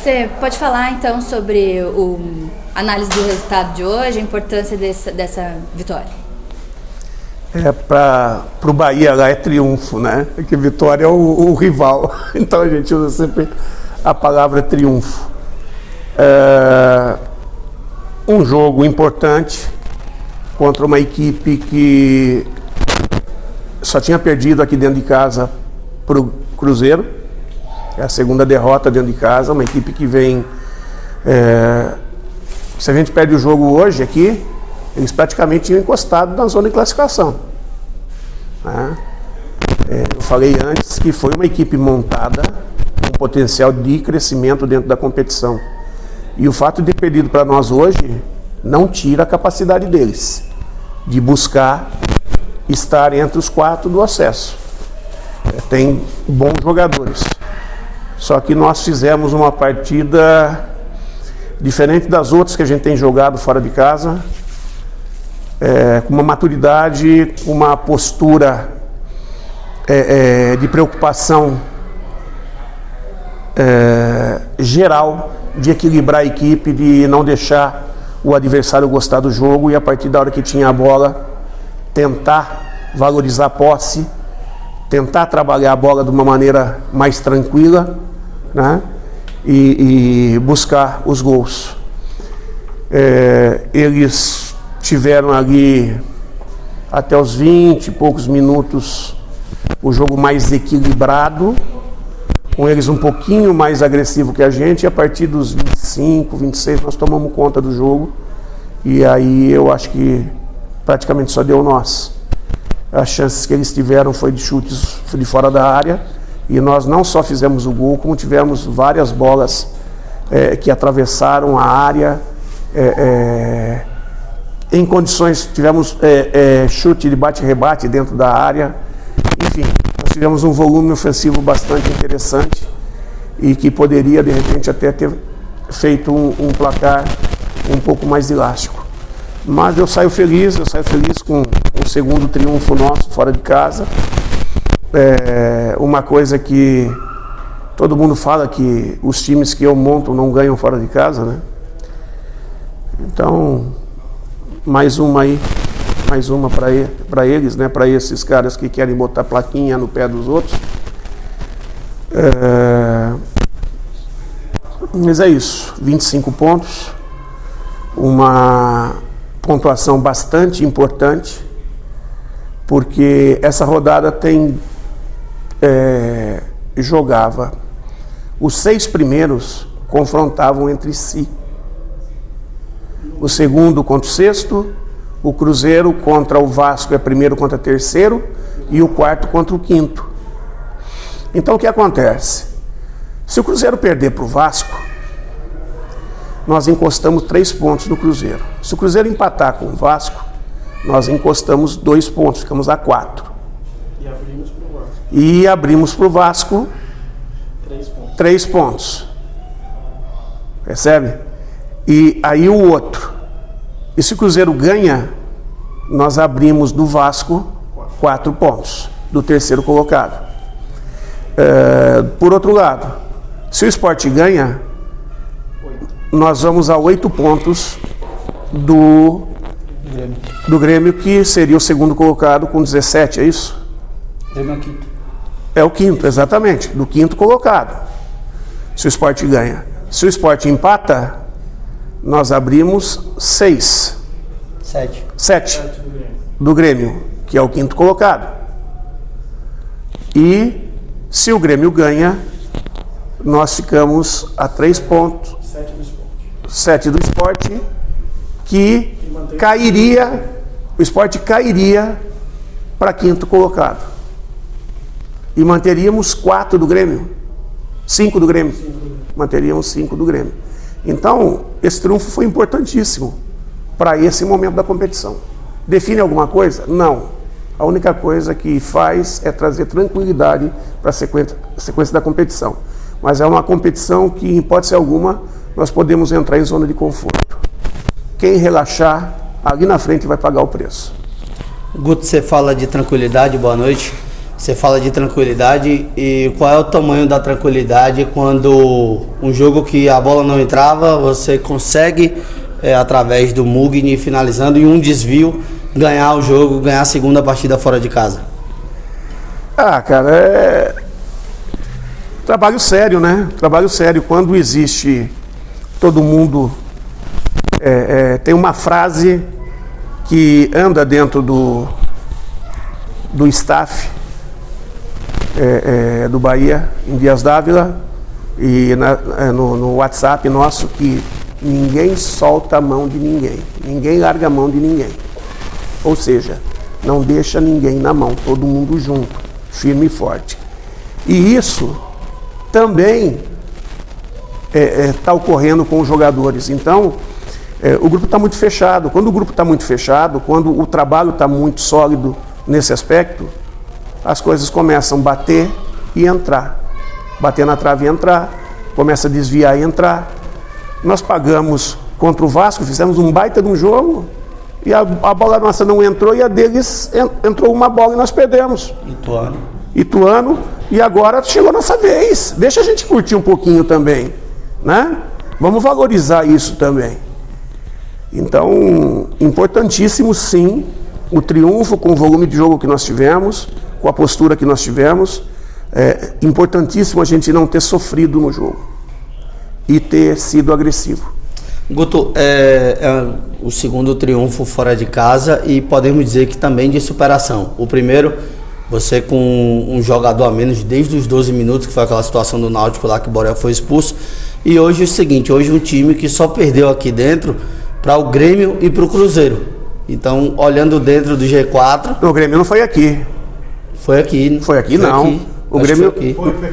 Você pode falar então sobre a análise do resultado de hoje, a importância dessa vitória? Para o Bahia lá é triunfo, né? Porque vitória é o rival, então a gente usa sempre a palavra triunfo. Um jogo importante contra uma equipe que só tinha perdido aqui dentro de casa para o Cruzeiro. É a segunda derrota dentro de casa, uma equipe que vem... se a gente perde o jogo hoje aqui, eles praticamente tinham encostado na zona de classificação. Né? Eu falei antes que foi uma equipe montada com potencial de crescimento dentro da competição. E o fato de ter perdido para nós hoje não tira a capacidade deles de buscar estar entre os 4 do acesso. Tem bons jogadores. Só que nós fizemos uma partida diferente das outras que a gente tem jogado fora de casa, com uma maturidade, com uma postura de preocupação geral, de equilibrar a equipe, de não deixar o adversário gostar do jogo e a partir da hora que tinha a bola, tentar valorizar a posse, tentar trabalhar a bola de uma maneira mais tranquila, né? E buscar os gols. Eles tiveram ali até os 20 e poucos minutos o jogo mais equilibrado, com eles um pouquinho mais agressivo que a gente, e a partir dos 25, 26 nós tomamos conta do jogo, e aí eu acho que praticamente só deu nós. As chances que eles tiveram foi de chutes de fora da área, e nós não só fizemos o gol, como tivemos várias bolas que atravessaram a área, em condições, tivemos chute de bate-rebate dentro da área, enfim, nós tivemos um volume ofensivo bastante interessante e que poderia de repente até ter feito um placar um pouco mais elástico. Mas eu saio feliz com o segundo triunfo nosso fora de casa. Uma coisa que todo mundo fala, que os times que eu monto não ganham fora de casa, né? Então, mais uma para eles, né? Para esses caras que querem botar plaquinha no pé dos outros. Mas é isso, 25 pontos, uma pontuação bastante importante, porque essa rodada jogava, os 6 primeiros confrontavam entre si, o segundo contra o sexto, o Cruzeiro contra o Vasco é primeiro contra terceiro e o quarto contra o quinto. Então o que acontece? Se o Cruzeiro perder para o Vasco, nós encostamos 3 pontos no Cruzeiro. Se o Cruzeiro empatar com o Vasco, nós encostamos 2 pontos, ficamos a 4. E abrimos para o Vasco 3 pontos. Percebe? E aí o outro. E se o Cruzeiro ganha, nós abrimos do Vasco 4 pontos, do terceiro colocado. Por outro lado, se o Sport ganha, nós vamos a 8 pontos do Grêmio, que seria o segundo colocado com 17, é isso? Grêmio é o quinto. É o quinto, exatamente, do quinto colocado. Se o Sport ganha. Se o Sport empata, nós abrimos 7 do Grêmio, que é o quinto colocado. E se o Grêmio ganha, nós ficamos a 3 pontos. 7 do Sport, que cairia, o Sport cairia para quinto colocado. E manteríamos 4 do Grêmio, 5 do Grêmio. Manteríamos 5 do Grêmio. Então, esse triunfo foi importantíssimo para esse momento da competição. Define alguma coisa? Não. A única coisa que faz é trazer tranquilidade para a sequência da competição. Mas é uma competição que, em hipótese alguma, nós podemos entrar em zona de conforto. Quem relaxar, ali na frente vai pagar o preço. Guto, você fala de tranquilidade, boa noite. Você fala de tranquilidade, e qual é o tamanho da tranquilidade quando um jogo que a bola não entrava, você consegue, através do Mugni finalizando em um desvio, ganhar o jogo, ganhar a segunda partida fora de casa? Cara, é trabalho sério, né? Trabalho sério. Quando existe, todo mundo tem uma frase que anda dentro do staff do Bahia, em Dias Dávila, e no WhatsApp nosso, que ninguém solta a mão de ninguém, ninguém larga a mão de ninguém. Ou seja, não deixa ninguém na mão, todo mundo junto, firme e forte. E isso também está ocorrendo com os jogadores. Então, o grupo está muito fechado. Quando o grupo está muito fechado, quando o trabalho está muito sólido nesse aspecto, as coisas começam a bater e entrar. Bater na trave e entrar, começa a desviar e entrar. Nós pagamos contra o Vasco, fizemos um baita de um jogo, e a bola nossa não entrou, e a deles entrou uma bola e nós perdemos. Ituano, e agora chegou a nossa vez. Deixa a gente curtir um pouquinho também, né? Vamos valorizar isso também. Então, importantíssimo sim, o triunfo com o volume de jogo que nós tivemos, com a postura que nós tivemos. É importantíssimo a gente não ter sofrido no jogo e ter sido agressivo. Guto, é o segundo triunfo fora de casa, e podemos dizer que também de superação. O primeiro, você com um jogador a menos desde os 12 minutos, que foi aquela situação do Náutico lá que o Borel foi expulso. E hoje é o seguinte, hoje um time que só perdeu aqui dentro para o Grêmio e para o Cruzeiro. Então, olhando dentro do G4... O Grêmio não foi aqui. Foi aqui. Foi aqui, não. Aqui. O Grêmio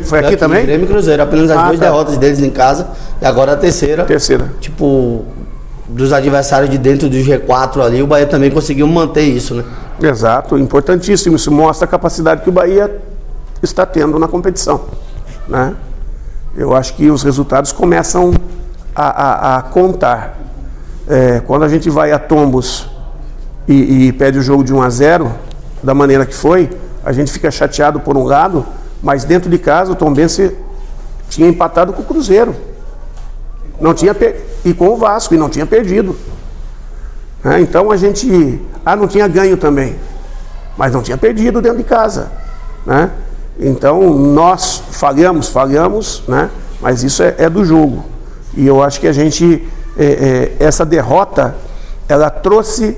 foi aqui também? Grêmio e Cruzeiro, apenas as duas derrotas deles em casa, e agora a terceira. Tipo, dos adversários de dentro do G4 ali, o Bahia também conseguiu manter isso, né? Exato, importantíssimo. Isso mostra a capacidade que o Bahia está tendo na competição, né? Eu acho que os resultados começam a contar. Quando a gente vai a tombos e perde o jogo de 1-0, da maneira que foi, a gente fica chateado por um lado, mas dentro de casa o Tombense tinha empatado com o Cruzeiro, não tinha e com o Vasco, e não tinha perdido. Então a gente não tinha ganho também, mas não tinha perdido dentro de casa, né? Então nós falhamos, né? Mas isso é do jogo, e eu acho que a gente essa derrota, ela trouxe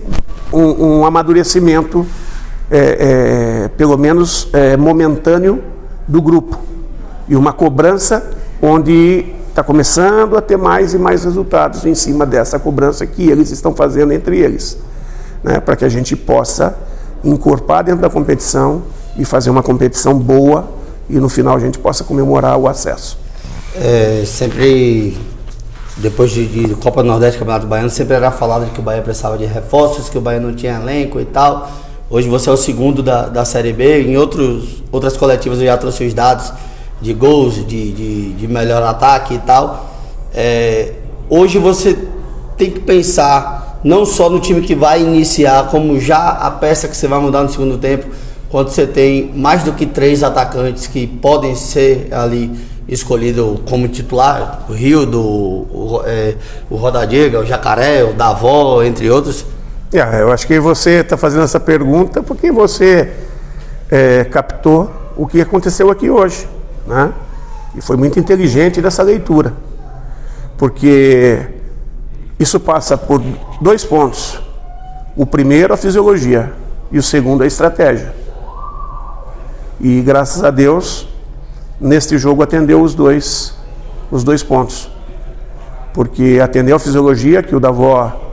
um amadurecimento, pelo menos momentâneo, do grupo, e uma cobrança onde está começando a ter mais e mais resultados em cima dessa cobrança que eles estão fazendo entre eles, né? Para que a gente possa encorpar dentro da competição e fazer uma competição boa, e no final a gente possa comemorar o acesso. Sempre, depois de Copa do Nordeste, Campeonato Baiano, sempre era falado que o Bahia precisava de reforços, que o Bahia não tinha elenco e tal. Hoje você é o segundo da Série B. Em outras coletivas eu já trouxe os dados de gols, de melhor ataque e tal. Hoje você tem que pensar não só no time que vai iniciar, como já a peça que você vai mudar no segundo tempo, quando você tem mais do que 3 atacantes que podem ser ali escolhidos como titular, o Rildo, o Rodadiga, o Jacaré, o Davó, entre outros. Eu acho que você está fazendo essa pergunta porque você captou o que aconteceu aqui hoje, né? E foi muito inteligente dessa leitura, porque isso passa por 2 pontos. O primeiro, a fisiologia, e o segundo, a estratégia. E graças a Deus, neste jogo atendeu os dois pontos, porque atendeu a fisiologia, que o Davó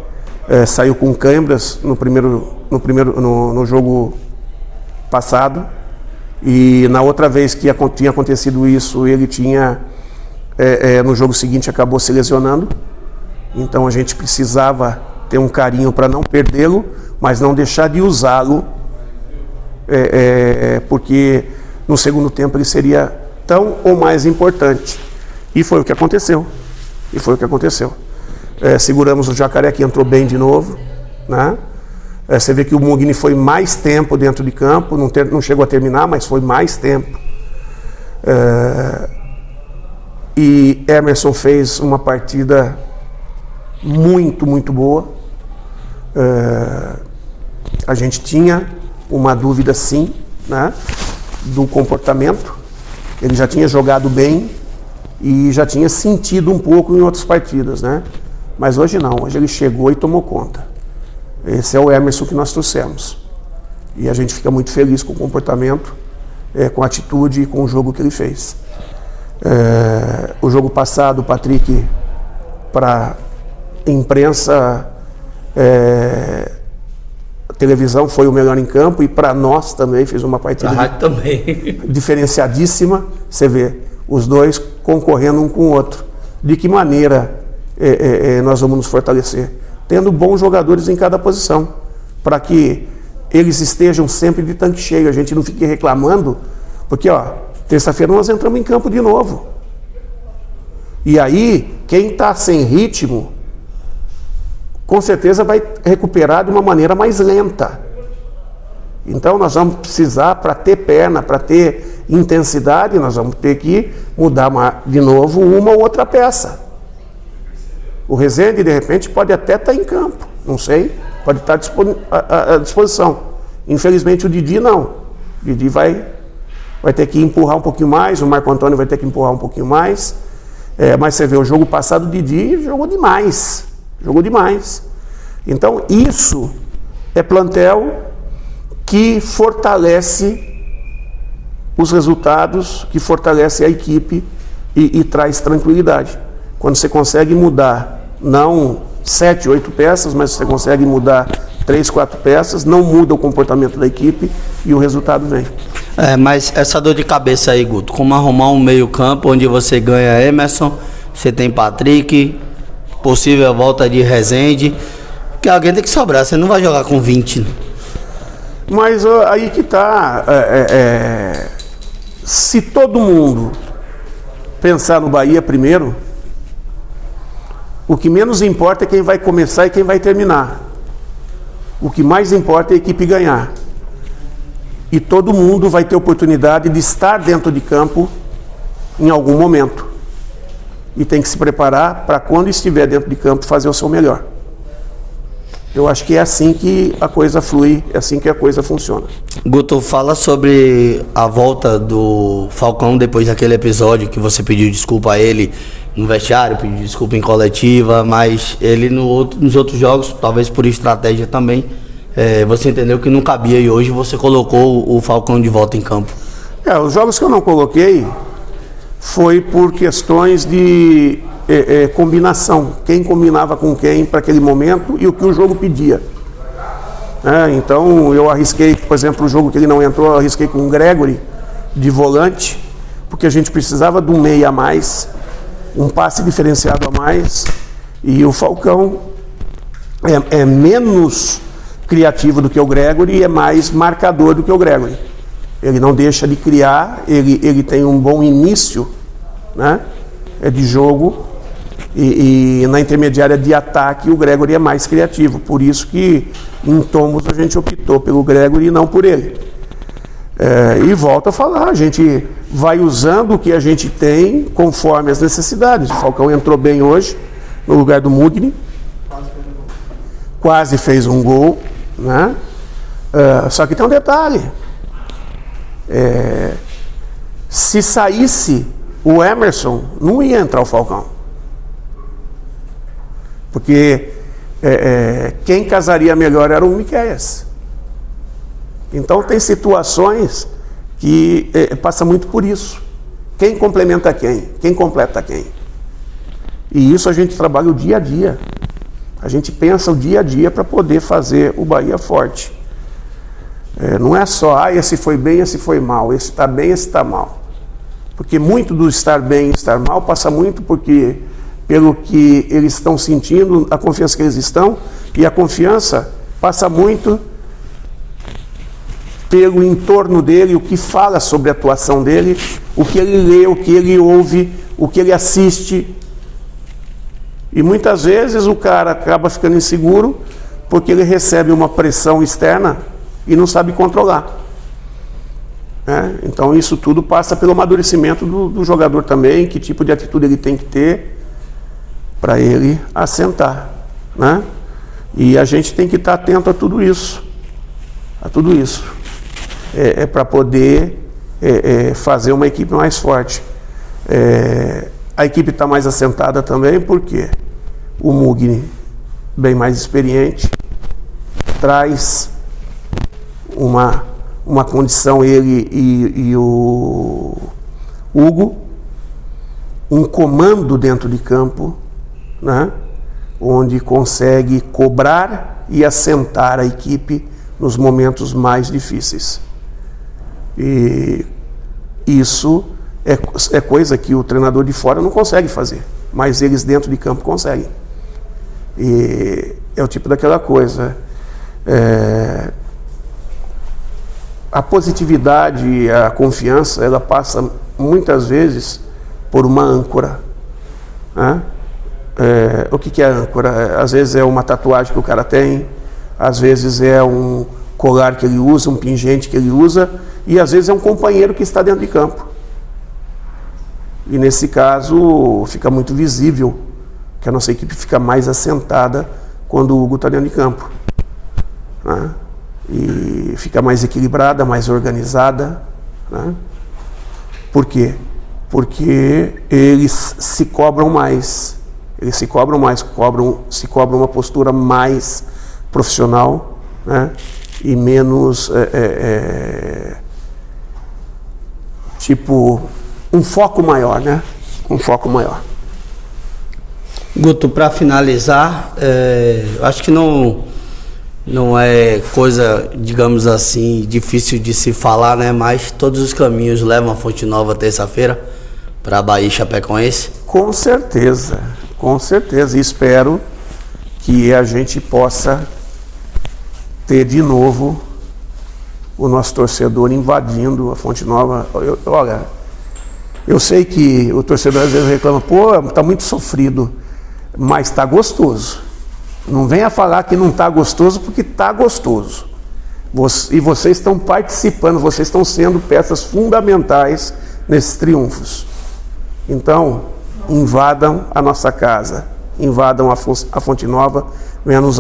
saiu com câimbras no jogo passado, e na outra vez que tinha acontecido isso, ele tinha no jogo seguinte acabou se lesionando. Então a gente precisava ter um carinho para não perdê-lo, mas não deixar de usá-lo, porque no segundo tempo ele seria tão ou mais importante, e foi o que aconteceu. Seguramos o Jacaré, que entrou bem de novo, né? Você vê que o Mugni foi mais tempo dentro de campo, não chegou a terminar, mas foi mais tempo. E Emerson fez uma partida muito, muito boa. A gente tinha uma dúvida, sim, né, do comportamento. Ele já tinha jogado bem e já tinha sentido um pouco em outras partidas, né? Mas hoje não, hoje ele chegou e tomou conta. Esse é o Emerson que nós trouxemos. E a gente fica muito feliz com o comportamento, com a atitude e com o jogo que ele fez. O jogo passado, o Patrick, para imprensa, televisão, foi o melhor em campo, e para nós também fez uma partida diferenciadíssima. Você vê os dois concorrendo um com o outro. De que maneira nós vamos nos fortalecer? Tendo bons jogadores em cada posição, para que eles estejam sempre de tanque cheio, a gente não fique reclamando, porque terça-feira nós entramos em campo de novo. E aí, quem está sem ritmo, com certeza vai recuperar de uma maneira mais lenta. Então nós vamos precisar, para ter perna, para ter intensidade, nós vamos ter que mudar de novo uma ou outra peça. O Rezende, de repente, pode até estar em campo, não sei, pode estar à disposição. Infelizmente o Didi não. O Didi vai ter que empurrar um pouquinho mais, o Marco Antônio vai ter que empurrar um pouquinho mais. Mas você vê, o jogo passado o Didi jogou demais. Jogou demais. Então isso é plantel que fortalece os resultados, que fortalece a equipe e traz tranquilidade. Quando você consegue mudar, não 7, 8 peças, mas você consegue mudar 3, 4 peças, não muda o comportamento da equipe e o resultado vem. Mas essa dor de cabeça aí, Guto, como arrumar um meio campo onde você ganha Emerson, você tem Patrick, possível volta de Rezende, que alguém tem que sobrar, você não vai jogar com 20. Mas aí que tá, se todo mundo pensar no Bahia primeiro, o que menos importa é quem vai começar e quem vai terminar. O que mais importa é a equipe ganhar. E todo mundo vai ter oportunidade de estar dentro de campo em algum momento. E tem que se preparar para, quando estiver dentro de campo, fazer o seu melhor. Eu acho que é assim que a coisa flui, é assim que a coisa funciona. Guto, fala sobre a volta do Falcão depois daquele episódio que você pediu desculpa a ele no vestiário, pediu desculpa em coletiva, mas ele nos outros jogos, talvez por estratégia também, você entendeu que não cabia e hoje você colocou o Falcão de volta em campo. Os jogos que eu não coloquei foi por questões de combinação, quem combinava com quem para aquele momento e o que o jogo pedia. Então eu arrisquei, por exemplo, o jogo que ele não entrou, eu arrisquei com o Gregory de volante, porque a gente precisava de um meia a mais, um passe diferenciado a mais, e o Falcão é menos criativo do que o Gregory e é mais marcador do que o Gregory. Ele não deixa de criar, ele tem um bom início, né, de jogo, e na intermediária de ataque o Gregory é mais criativo. Por isso que em tomos a gente optou pelo Gregory e não por ele. E volto a falar, a gente vai usando o que a gente tem conforme as necessidades. O Falcão entrou bem hoje no lugar do Mugni, quase fez um gol, né? Só que tem um detalhe, se saísse o Emerson, não ia entrar o Falcão, porque quem casaria melhor era o Miqueias. Então tem situações que passa muito por isso. Quem complementa quem? Quem completa quem? E isso a gente trabalha o dia a dia. A gente pensa o dia a dia para poder fazer o Bahia forte. Não é só, esse foi bem, esse foi mal, esse está bem, esse está mal. Porque muito do estar bem e estar mal passa muito pelo que eles estão sentindo, a confiança que eles estão, e a confiança passa muito pelo entorno dele, o que fala sobre a atuação dele, o que ele lê, o que ele ouve, o que ele assiste. E muitas vezes o cara acaba ficando inseguro porque ele recebe uma pressão externa e não sabe controlar. Então isso tudo passa pelo amadurecimento do jogador também, que tipo de atitude ele tem que ter para ele assentar, né? E a gente tem que estar atento a tudo isso, para poder fazer uma equipe mais forte. A equipe está mais assentada também porque o Mugni, bem mais experiente, traz uma condição, ele e o Hugo, um comando dentro de campo, né? Onde consegue cobrar e assentar a equipe nos momentos mais difíceis. E isso é coisa que o treinador de fora não consegue fazer, mas eles dentro de campo conseguem. E é o tipo daquela coisa. A positividade, a confiança, ela passa muitas vezes por uma âncora, né? O que é âncora? Às vezes é uma tatuagem que o cara tem, às vezes é um colar que ele usa, um pingente que ele usa, e às vezes é um companheiro que está dentro de campo. E nesse caso fica muito visível que a nossa equipe fica mais assentada quando o Hugo está dentro de campo, né? E fica mais equilibrada, mais organizada, né? Por quê? Porque eles se cobram mais, se cobram uma postura mais profissional, né? E menos tipo um foco maior, né? Um foco maior. Guto, para finalizar, acho que não é coisa, digamos assim, difícil de se falar, né? Mas todos os caminhos levam a Fonte Nova terça-feira para Bahia e Chapecoense. Com certeza, com certeza. E espero que a gente possa ter de novo o nosso torcedor invadindo a Fonte Nova. Olha, eu sei que o torcedor às vezes reclama, pô, tá muito sofrido, mas tá gostoso. Não venha falar que não está gostoso, porque está gostoso. E vocês estão participando, vocês estão sendo peças fundamentais nesses triunfos. Então, invadam a nossa casa, invadam a Fonte Nova, venham nos